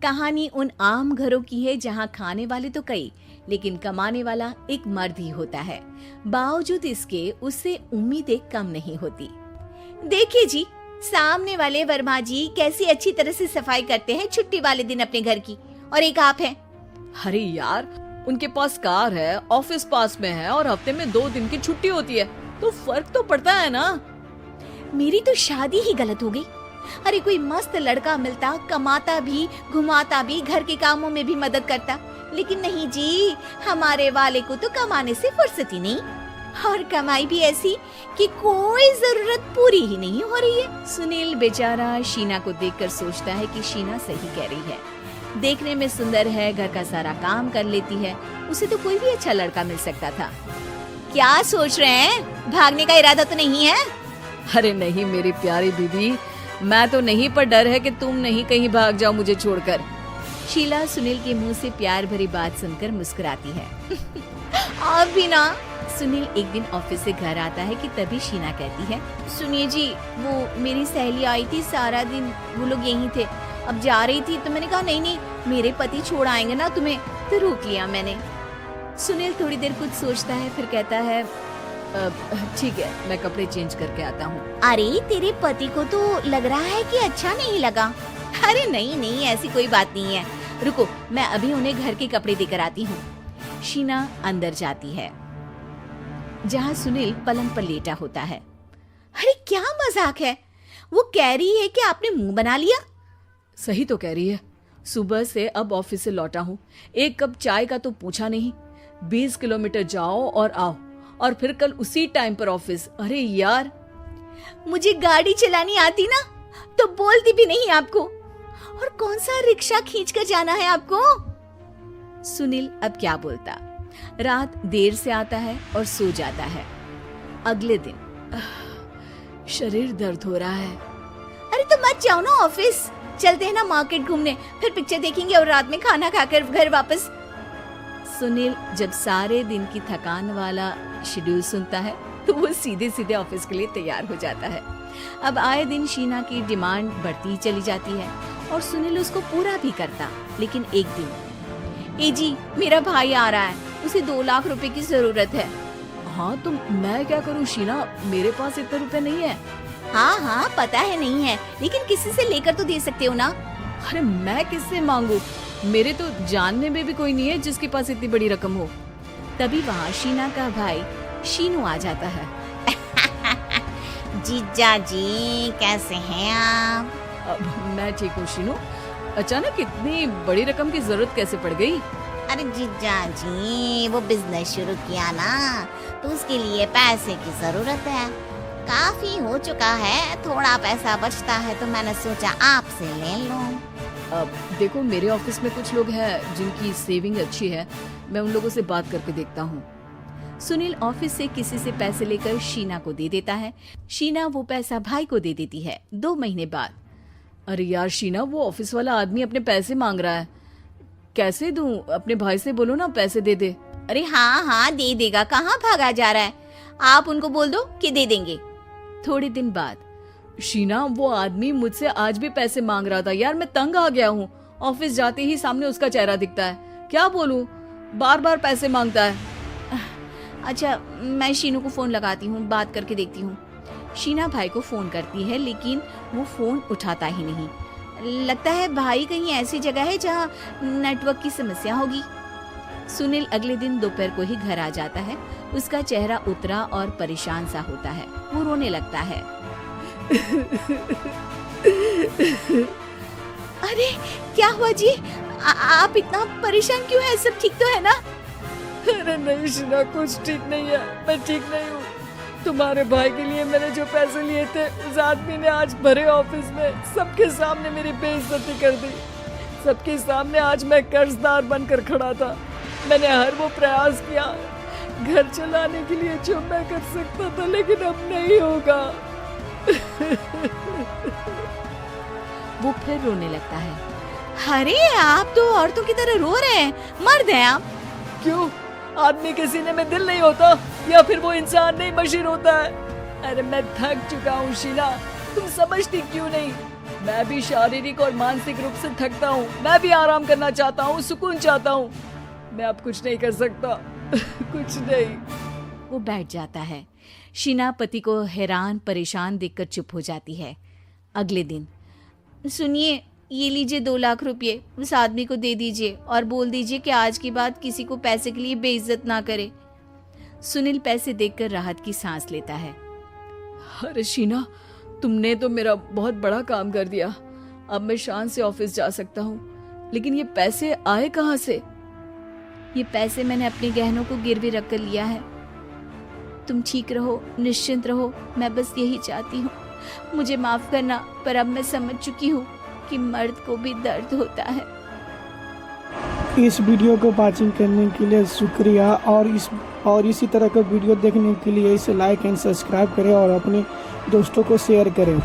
कहानी उन आम घरों की है जहाँ खाने वाले तो कई, लेकिन कमाने वाला एक मर्द ही होता है। बावजूद इसके उससे उम्मीदें कम नहीं होती। देखिए जी, सामने वाले वर्मा जी कैसी अच्छी तरह से सफाई करते हैं छुट्टी वाले दिन अपने घर की, और एक आप हैं। अरे यार, उनके पास कार है, ऑफिस पास में है और हफ्ते में 2 दिन की छुट्टी होती है, तो फर्क तो पड़ता है ना। मेरी तो शादी ही गलत हो गई। अरे कोई मस्त लड़का मिलता, कमाता भी, घुमाता भी, घर के कामों में भी मदद करता, लेकिन नहीं जी, हमारे वाले को तो कमाने से फुर्सत ही नहीं, और कमाई भी ऐसी कि कोई जरूरत पूरी ही नहीं हो रही है। सुनील बेचारा शीना को देखकर सोचता है कि शीना सही कह रही है। देखने में सुंदर है, घर का सारा काम कर लेती है, उसे तो कोई भी अच्छा लड़का मिल सकता था। क्या सोच रहे हैं? भागने का इरादा तो नहीं है? अरे नहीं मेरी प्यारी दीदी, मैं तो नहीं, पर डर है कि तुम नहीं कहीं भाग जाओ मुझे छोड़कर। शीला सुनील के मुंह से प्यार भरी बात सुनकर मुस्कुराती है। आप भी ना। सुनील एक दिन ऑफिस से घर आता है कि तभी शीना कहती है, सुनिए जी, वो मेरी सहेली आई थी, सारा दिन वो लोग यहीं थे, अब जा रही थी तो मैंने कहा नहीं नहीं, मेरे पति छोड़ आएंगे ना तुम्हें, तो रोक लिया मैंने। सुनील थोड़ी देर कुछ सोचता है, फिर कहता है, ठीक है, मैं कपड़े चेंज करके आता हूँ। अरे तेरे पति को तो लग रहा है कि अच्छा नहीं लगा। अरे नहीं नहीं, ऐसी कोई बात नहीं है, रुको मैं अभी उन्हें घर के कपड़े देकर आती हूँ। शीना अंदर जाती है जहाँ सुनील पलंग पर लेटा होता है। अरे क्या मजाक है, वो कह रही है कि आपने मुंह बना लिया। सही तो कह रही है, सुबह से अब ऑफिस से लौटा हूँ, एक कप चाय का तो पूछा नहीं, 20 किलोमीटर जाओ और आओ, और फिर कल उसी टाइम पर ऑफिस। अरे यार, मुझे गाड़ी चलानी आती ना तो बोलती भी नहीं आपको, और कौन सा रिक्शा खींच कर जाना है आपको। सुनील अब क्या बोलता। रात देर से आता है और सो जाता है। अगले दिन शरीर दर्द हो रहा है। अरे तो मत जाओ ना ऑफिस, चलते हैं ना मार्केट घूमने, फिर पिक्चर देखेंगे और रात में खाना खाकर घर वापस। सुनील जब सारे दिन की थकान वाला शेड्यूल सुनता है तो वो सीधे सीधे ऑफिस के लिए तैयार हो जाता है। अब आए दिन शीना की डिमांड बढ़ती चली जाती है और सुनील उसको पूरा भी करता, लेकिन एक दिन, ए जी मेरा भाई आ रहा है, उसे 2 लाख रुपए की जरूरत है। हाँ तो मैं क्या करूँ शीना, मेरे पास इतने रुपए नहीं है। हाँ हाँ पता है नहीं है, लेकिन किसी से लेकर तो दे सकते हो ना। अरे मैं किससे मांगू, मेरे तो जानने में भी कोई नहीं है जिसके पास इतनी बड़ी रकम हो। तभी वहाँ शीना का भाई शीनू आ जाता है। जीजा जी कैसे हैं आप? मैं ठीक हूँ शीनू, अचानक इतनी बड़ी रकम की जरूरत कैसे पड़ गई? अरे जीजा जी, वो बिजनेस शुरू किया ना, तो उसके लिए पैसे की जरूरत है, काफी हो चुका है, थोड़ा पैसा बचता है तो मैंने सोचा आपसे ले लूं। देखो मेरे ऑफिस में कुछ लोग हैं जिनकी सेविंग अच्छी है, मैं उन लोगों से बात करके देखता हूँ। सुनील ऑफिस से किसी से पैसे लेकर शीना को दे देता है। शीना वो पैसा भाई को दे देती है। 2 महीने बाद, अरे यार शीना, वो ऑफिस वाला आदमी अपने पैसे मांग रहा है, कैसे दूं? अपने भाई से बोलो ना पैसे दे दे। अरे हाँ हाँ दे देगा, कहाँ भागा जा रहा है, आप उनको बोल दो कि दे देंगे। थोड़े दिन बाद, शीना वो आदमी मुझसे आज भी पैसे मांग रहा था यार, मैं तंग आ गया हूँ, ऑफिस जाते ही सामने उसका चेहरा दिखता है, क्या बोलूं, बार बार पैसे मांगता है। अच्छा मैं शीनू को फोन लगाती हूँ, बात करके देखती हूँ। शीना भाई को फोन करती है, लेकिन वो फोन उठाता ही नहीं। लगता है भाई कहीं ऐसी जगह है जहाँ नेटवर्क की समस्या होगी। सुनील अगले दिन दोपहर को ही घर आ जाता है। उसका चेहरा उतरा और परेशान सा होता है, वो रोने लगता है। अरे क्या हुआ जी, आप इतना परेशान क्यों हैं? सब ठीक तो है ना? अरे नहीं शीना, कुछ ठीक नहीं है, मैं ठीक नहीं हूँ। तुम्हारे भाई के लिए मैंने जो पैसे लिए थे, उस आदमी ने आज भरे ऑफिस में सबके सामने मेरी बेइज्जती कर दी। सबके सामने आज मैं कर्जदार बनकर खड़ा था। मैंने हर वो प्रयास किया घर चलाने के लिए जो मैं कर सकता था, लेकिन अब नहीं होगा। वो फिर रोने लगता है। अरे आप तो औरतों की तरह रो रहे हैं, मर्द हैं आप। क्यों, आदमी के सीने में दिल नहीं होता, या फिर वो इंसान नहीं मशीन होता है? अरे मैं थक चुका हूँ शीना, तुम समझती क्यों नहीं? मैं भी शारीरिक और मानसिक रूप से थकता हूँ। मैं भी आराम करना चाहता हूँ, सुकून चाहता हूँ। मैं अब कुछ नहीं कर सकता। कुछ नहीं। वो बैठ जाता है। शीना पति को हैरान परेशान देखकर चुप हो जाती है। अगले दिन, सुनिए, ये लीजिए 2 लाख रुपए, उस आदमी को दे दीजिए और बोल दीजिए कि आज के बाद किसी को पैसे के लिए बेइज्जत ना करे। सुनील पैसे देखकर राहत की सांस लेता है। अरे शीना, तुमने तो मेरा बहुत बड़ा काम कर दिया। अब मैं शान से ऑफिस जा सकता हूँ। लेकिन ये पैसे आए कहाँ से? ये पैसे मैंने अपने गहनों को गिरवी रख कर लिया है। तुम ठीक रहो, निश्चिंत रहो, मैं बस यही चाहती हूँ। मुझे माफ करना, पर अब मैं समझ चुकी हूँ कि मर्द को भी दर्द होता है। इस वीडियो को वॉचिंग करने के लिए शुक्रिया और इसी तरह का वीडियो देखने के लिए इसे लाइक एंड सब्सक्राइब करें और अपने दोस्तों को शेयर करें।